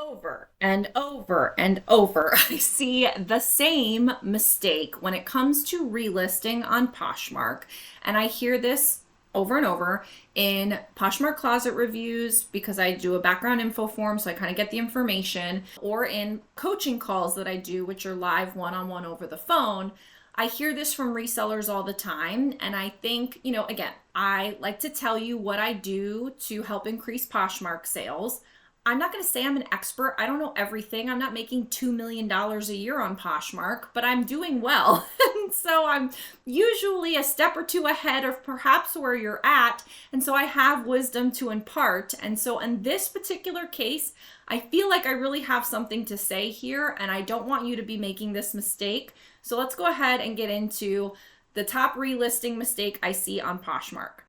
Over and over and over, I see the same mistake when it comes to relisting on Poshmark. And I hear this over and over in Poshmark closet reviews because I do a background info form, so I kind of get the information, or in coaching calls that I do, which are live one-on-one over the phone. I hear this from resellers all the time. And I think, again, I like to tell you what I do to help increase Poshmark sales. I'm not going to say I'm an expert. I don't know everything. I'm not making $2 million a year on Poshmark, but I'm doing well. And so I'm usually a step or two ahead of perhaps where you're at. And so I have wisdom to impart. And so in this particular case, I feel like I really have something to say here, and I don't want you to be making this mistake. So let's go ahead and get into the top relisting mistake I see on Poshmark.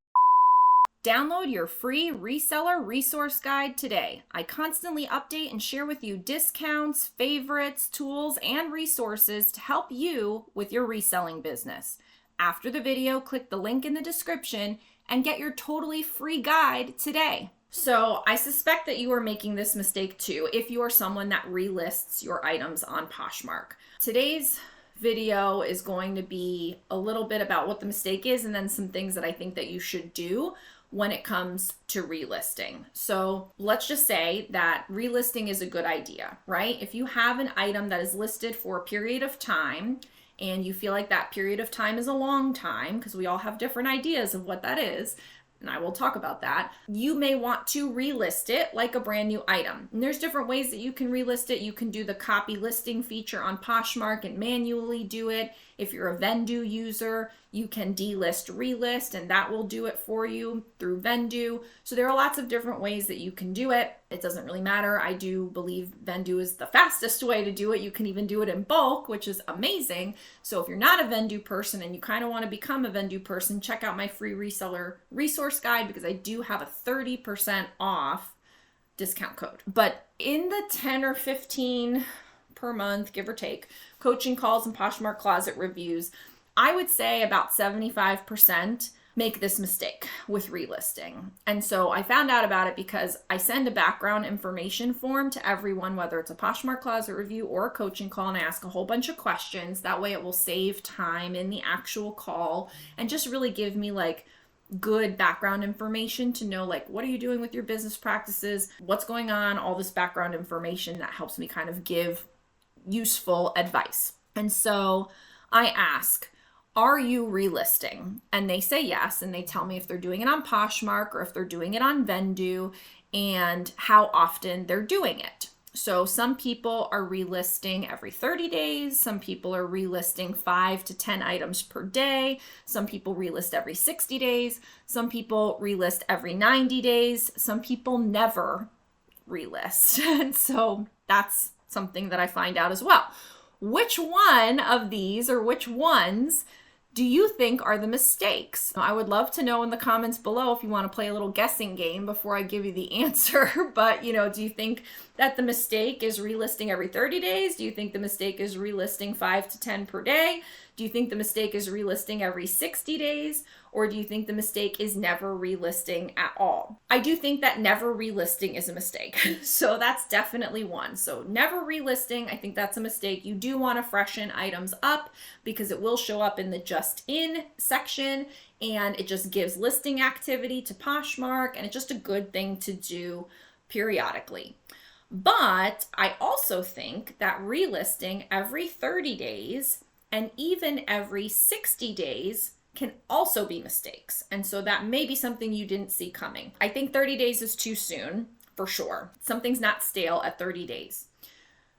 Download your free reseller resource guide today. I constantly update and share with you discounts, favorites, tools, and resources to help you with your reselling business. After the video, click the link in the description and get your totally free guide today. So I suspect that you are making this mistake too if you are someone that relists your items on Poshmark. Today's video is going to be a little bit about what the mistake is and then some things that I think that you should do when it comes to relisting. So let's just say that relisting is a good idea, right? If you have an item that is listed for a period of time and you feel like that period of time is a long time, because we all have different ideas of what that is, and I will talk about that, you may want to relist it like a brand new item. And there's different ways that you can relist it. You can do the copy listing feature on Poshmark and manually do it. If you're a Vendoo user, you can delist, relist, and that will do it for you through Vendoo. So there are lots of different ways that you can do it. It doesn't really matter. I do believe Vendoo is the fastest way to do it. You can even do it in bulk, which is amazing. So if you're not a Vendoo person and you kind of want to become a Vendoo person, check out my free reseller resource guide because I do have a 30% off discount code. But in the 10 or 15 per month, give or take, coaching calls and Poshmark closet reviews, I would say about 75% make this mistake with relisting. And so I found out about it because I send a background information form to everyone, whether it's a Poshmark closet review or a coaching call, and I ask a whole bunch of questions. That way it will save time in the actual call and just really give me good background information to know what are you doing with your business practices, what's going on, all this background information that helps me kind of give useful advice. And so I ask, are you relisting? And they say yes, and they tell me if they're doing it on Poshmark or if they're doing it on Vendoo and how often they're doing it. So some people are relisting every 30 days. Some people are relisting 5 to 10 items per day. Some people relist every 60 days. Some people relist every 90 days. Some people never relist. And so that's something that I find out as well. Which one of these, or which ones, do you think are the mistakes? I would love to know in the comments below if you want to play a little guessing game before I give you the answer. But, do you think that the mistake is relisting every 30 days? Do you think the mistake is relisting 5 to 10 per day? Do you think the mistake is relisting every 60 days? Or do you think the mistake is never relisting at all? I do think that never relisting is a mistake. So that's definitely one. So never relisting, I think that's a mistake. You do want to freshen items up because it will show up in the just in section and it just gives listing activity to Poshmark, and it's just a good thing to do periodically. But I also think that relisting every 30 days and even every 60 days can also be mistakes. And so that may be something you didn't see coming. I think 30 days is too soon, for sure. Something's not stale at 30 days.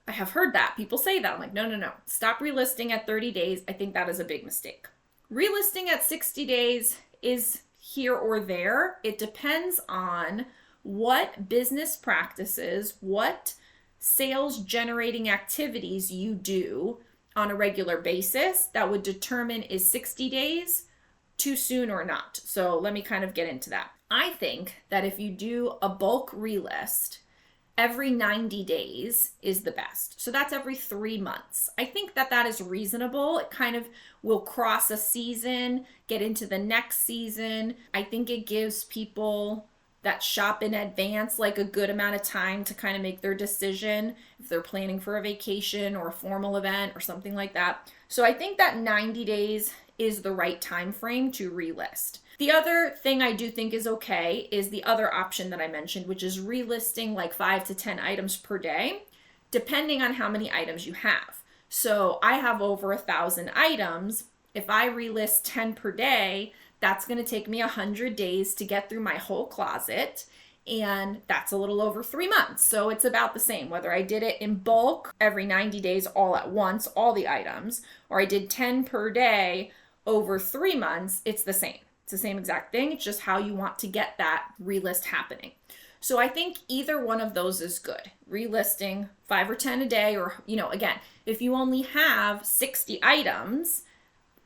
I have heard that. People say that. I'm like, no. Stop relisting at 30 days. I think that is a big mistake. Relisting at 60 days is here or there. It depends on what business practices, what sales generating activities you do on a regular basis that would determine is 60 days too soon or not. So let me kind of get into that. I think that if you do a bulk relist, every 90 days is the best. So that's every 3 months. I think that that is reasonable. It kind of will cross a season, get into the next season. I think it gives people that shop in advance like a good amount of time to kind of make their decision if they're planning for a vacation or a formal event or something like that. So I think that 90 days is the right time frame to relist. The other thing I do think is okay is the other option that I mentioned, which is relisting like 5 to 10 items per day, depending on how many items you have. So I have over 1,000 items. If I relist 10 per day, that's going to take me 100 days to get through my whole closet. And that's a little over 3 months. So it's about the same, whether I did it in bulk every 90 days all at once, all the items, or I did 10 per day over 3 months, it's the same. It's the same exact thing. It's just how you want to get that relist happening. So I think either one of those is good. Relisting 5 or 10 a day, or, again, if you only have 60 items,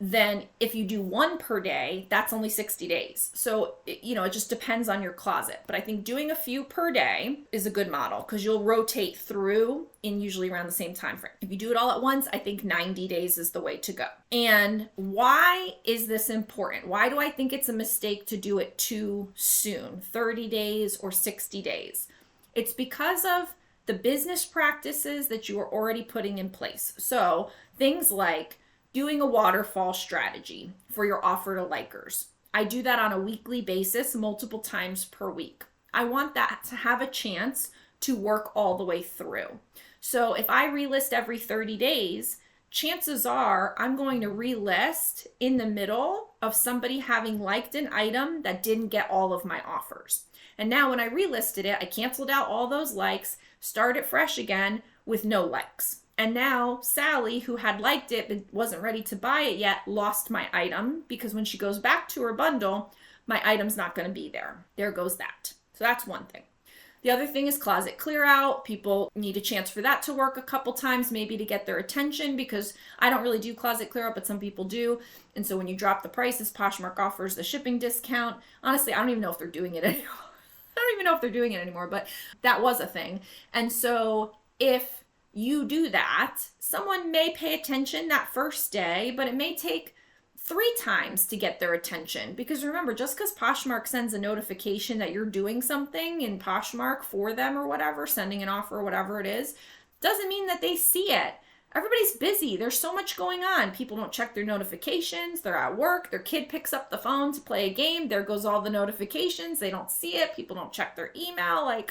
then if you do one per day, that's only 60 days. So, it just depends on your closet. But I think doing a few per day is a good model because you'll rotate through in usually around the same time frame. If you do it all at once, I think 90 days is the way to go. And why is this important? Why do I think it's a mistake to do it too soon, 30 days or 60 days? It's because of the business practices that you are already putting in place. So things like doing a waterfall strategy for your offer to likers. I do that on a weekly basis, multiple times per week. I want that to have a chance to work all the way through. So if I relist every 30 days, chances are I'm going to relist in the middle of somebody having liked an item that didn't get all of my offers. And now when I relisted it, I canceled out all those likes, started fresh again with no likes. And now Sally, who had liked it but wasn't ready to buy it yet, lost my item because when she goes back to her bundle, my item's not going to be there. There goes that. So that's one thing. The other thing is closet clear out. People need a chance for that to work a couple times, maybe to get their attention, because I don't really do closet clear out, but some people do. And so when you drop the prices, Poshmark offers the shipping discount. Honestly, I don't even know if they're doing it anymore. I don't even know if they're doing it anymore, but that was a thing. And so if you do that, someone may pay attention that first day, but it may take 3 times to get their attention. Because remember, just because Poshmark sends a notification that you're doing something in Poshmark for them or whatever, sending an offer or whatever it is, doesn't mean that they see it. Everybody's busy. There's so much going on. People don't check their notifications. They're at work. Their kid picks up the phone to play a game. There goes all the notifications. They don't see it. People don't check their email.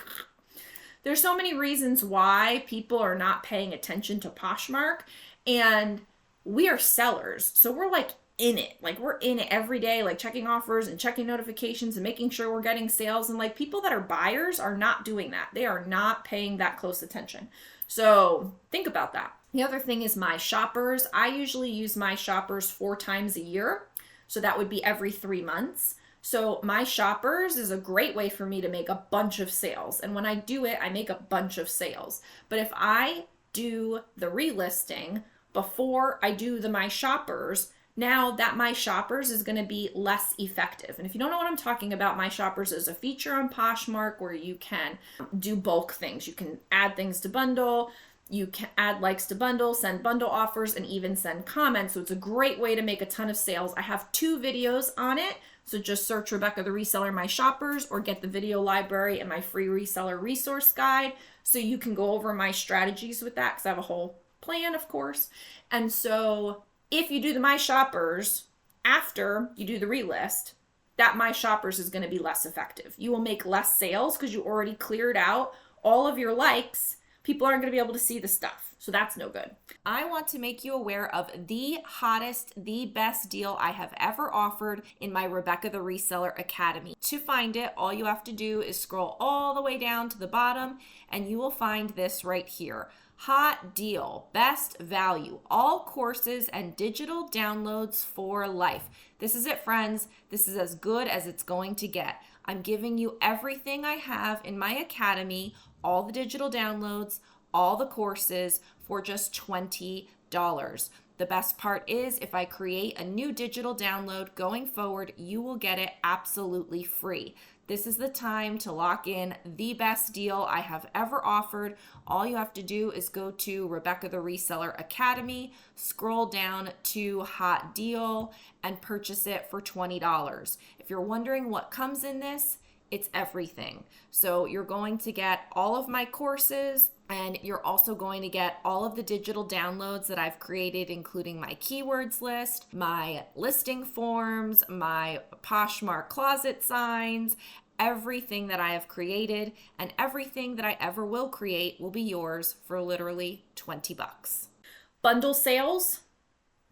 There's so many reasons why people are not paying attention to Poshmark, and we are sellers. So we're in it. We're in it every day, checking offers and checking notifications and making sure we're getting sales. And people that are buyers are not doing that. They are not paying that close attention. So think about that. The other thing is my shoppers. I usually use my shoppers 4 times a year. So that would be every 3 months. So my shoppers is a great way for me to make a bunch of sales. And when I do it, I make a bunch of sales. But if I do the relisting before I do the my shoppers, now that my shoppers is going to be less effective. And if you don't know what I'm talking about, my shoppers is a feature on Poshmark where you can do bulk things. You can add things to bundle. You can add likes to bundle, send bundle offers, and even send comments. So it's a great way to make a ton of sales. I have 2 videos on it. So just search Rebecca the Reseller My Shoppers, or get the video library and my free reseller resource guide so you can go over my strategies with that, because I have a whole plan, of course. And so if you do the My Shoppers after you do the relist, that My Shoppers is going to be less effective. You will make less sales because you already cleared out all of your likes. People aren't going to be able to see the stuff. So that's no good. I want to make you aware of the hottest, the best deal I have ever offered in my Rebecca the Reseller Academy. To find it, all you have to do is scroll all the way down to the bottom and you will find this right here. Hot deal, best value, all courses and digital downloads for life. This is it, friends. This is as good as it's going to get. I'm giving you everything I have in my academy, all the digital downloads, all the courses for just $20. The best part is if I create a new digital download going forward, you will get it absolutely free. This is the time to lock in the best deal I have ever offered. All you have to do is go to Rebecca the Reseller Academy, scroll down to Hot Deal, and purchase it for $20. If you're wondering what comes in this, it's everything. So you're going to get all of my courses, and you're also going to get all of the digital downloads that I've created, including my keywords list, my listing forms, my Poshmark closet signs. Everything that I have created and everything that I ever will create will be yours for literally $20. Bundle sales,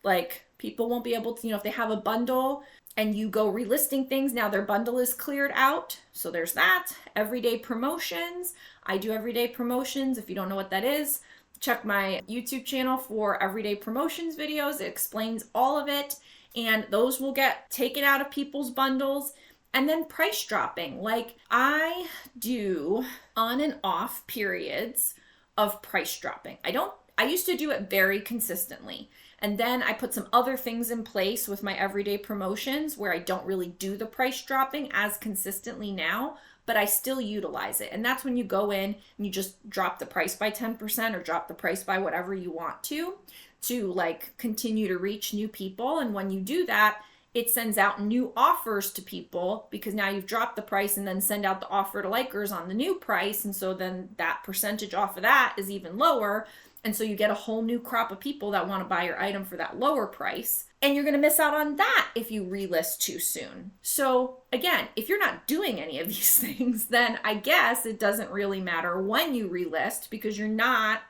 like people won't be able to, if they have a bundle and you go relisting things, now their bundle is cleared out. So there's that. Everyday promotions. I do everyday promotions. If you don't know what that is, check my YouTube channel for everyday promotions videos. It explains all of it. And those will get taken out of people's bundles. And then price dropping. Like I do on and off periods of price dropping. I used to do it very consistently. And then I put some other things in place with my everyday promotions where I don't really do the price dropping as consistently now, but I still utilize it. And that's when you go in and you just drop the price by 10% or drop the price by whatever you want to like continue to reach new people. And when you do that, it sends out new offers to people because now you've dropped the price and then send out the offer to likers on the new price. And so then that percentage off of that is even lower. And so you get a whole new crop of people that want to buy your item for that lower price. And you're going to miss out on that if you relist too soon. So again, if you're not doing any of these things, then I guess it doesn't really matter when you relist because you're not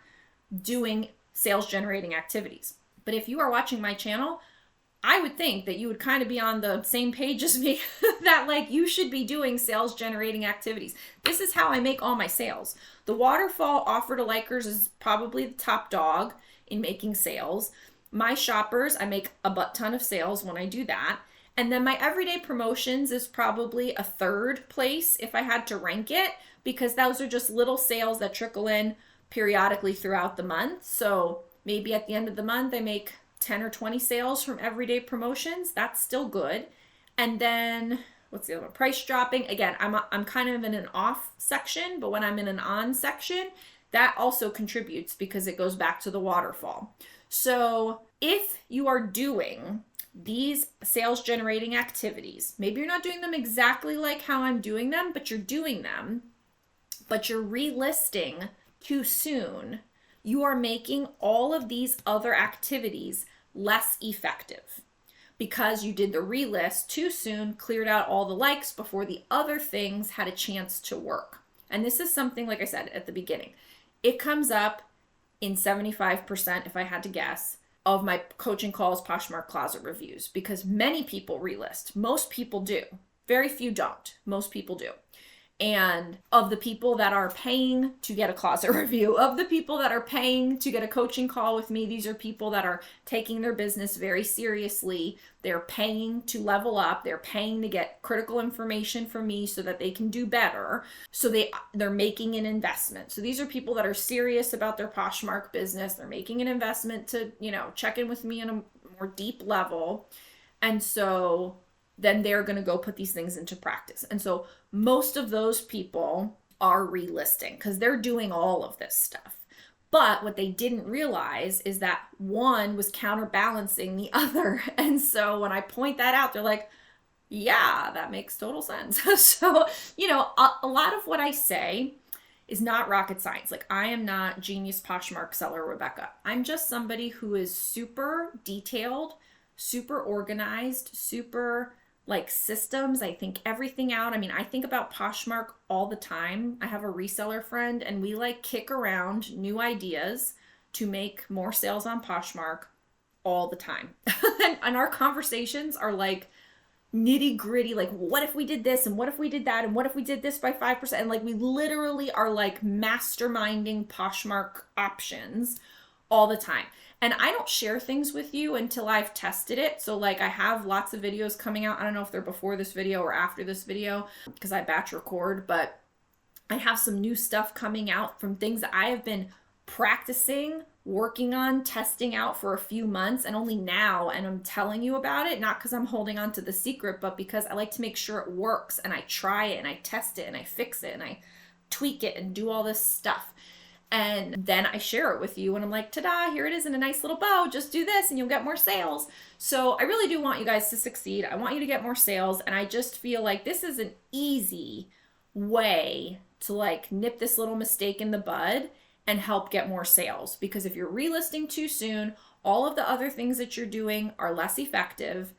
doing sales generating activities. But if you are watching my channel, I would think that you would kind of be on the same page as me that like you should be doing sales generating activities. This is how I make all my sales. The waterfall offer to likers is probably the top dog in making sales. My shoppers, I make a butt ton of sales when I do that. And then my everyday promotions is probably a third place if I had to rank it, because those are just little sales that trickle in periodically throughout the month. So maybe at the end of the month, I make 10 or 20 sales from everyday promotions. That's still good. And then what's the other one? Price dropping. Again, I'm kind of in an off section, but when I'm in an on section, that also contributes because it goes back to the waterfall. So if you are doing these sales generating activities, maybe you're not doing them exactly like how I'm doing them, but you're doing them, but you're relisting too soon, you are making all of these other activities less effective because you did the relist too soon, cleared out all the likes before the other things had a chance to work. And this is something, like I said at the beginning, it comes up in 75%, if I had to guess, of my coaching calls, Poshmark closet reviews, because many people relist. Most people do. Very few don't. Most people do. And of the people that are paying to get a closet review, of the people that are paying to get a coaching call with me, these are people that are taking their business very seriously. They're paying to level up. They're paying to get critical information from me so that they can do better. So they're making an investment. So these are people that are serious about their Poshmark business. They're making an investment to, check in with me on a more deep level. And so then they're going to go put these things into practice. And so most of those people are relisting because they're doing all of this stuff. But what they didn't realize is that one was counterbalancing the other. And so when I point that out, they're like, yeah, that makes total sense. So, a lot of what I say is not rocket science. Like I am not genius Poshmark seller Rebecca. I'm just somebody who is super detailed, super organized, super systems. I think everything out. I think about Poshmark all the time. I have a reseller friend and we kick around new ideas to make more sales on Poshmark all the time. And our conversations are nitty gritty. What if we did this? And what if we did that? And what if we did this by 5%? And we literally are masterminding Poshmark options all the time. And I don't share things with you until I've tested it. So I have lots of videos coming out. I don't know if they're before this video or after this video because I batch record, but I have some new stuff coming out from things that I have been practicing, working on, testing out for a few months and only now. And I'm telling you about it, not because I'm holding on to the secret, but because I like to make sure it works and I try it and I test it and I fix it and I tweak it and do all this stuff. And then I share it with you and I'm like, ta-da, here it is in a nice little bow. Just do this and you'll get more sales. So I really do want you guys to succeed. I want you to get more sales. And I just feel like this is an easy way to like nip this little mistake in the bud and help get more sales. Because if you're relisting too soon, all of the other things that you're doing are less effective.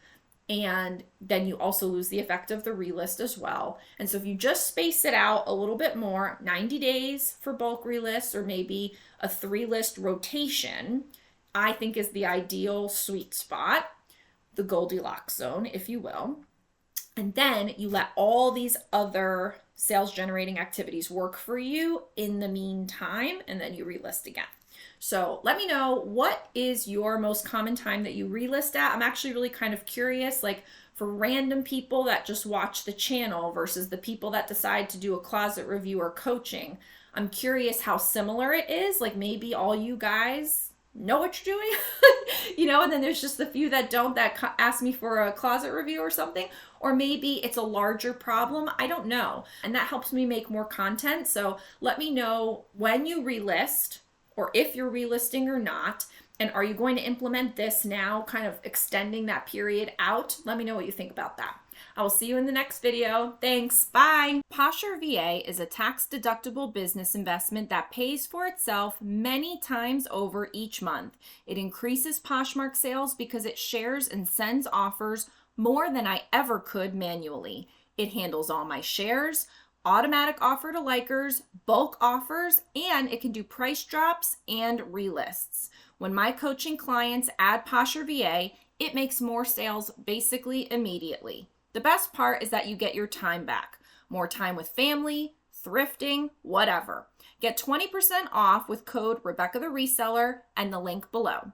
And then you also lose the effect of the relist as well. And so if you just space it out a little bit more, 90 days for bulk relists, or maybe a 3-list rotation, I think is the ideal sweet spot, the Goldilocks zone, if you will. And then you let all these other sales generating activities work for you in the meantime, and then you relist again. So let me know, what is your most common time that you relist at? I'm actually really kind of curious, like for random people that just watch the channel versus the people that decide to do a closet review or coaching. I'm curious how similar it is. Like maybe all you guys know what you're doing, and then there's just the few that don't, that ask me for a closet review or something. Or maybe it's a larger problem. I don't know. And that helps me make more content. So let me know when you relist, or if you're relisting or not, and are you going to implement this now, kind of extending that period out? Let me know what you think about that. I will see you in the next video. Thanks. Bye. Posher VA is a tax-deductible business investment that pays for itself many times over each month. It increases Poshmark sales because it shares and sends offers more than I ever could manually. It handles all my shares, automatic offer to likers, bulk offers, and it can do price drops and relists. When my coaching clients add Posher VA, it makes more sales basically immediately. The best part is that you get your time back. More time with family, thrifting, whatever. Get 20% off with code Rebecca the Reseller and the link below.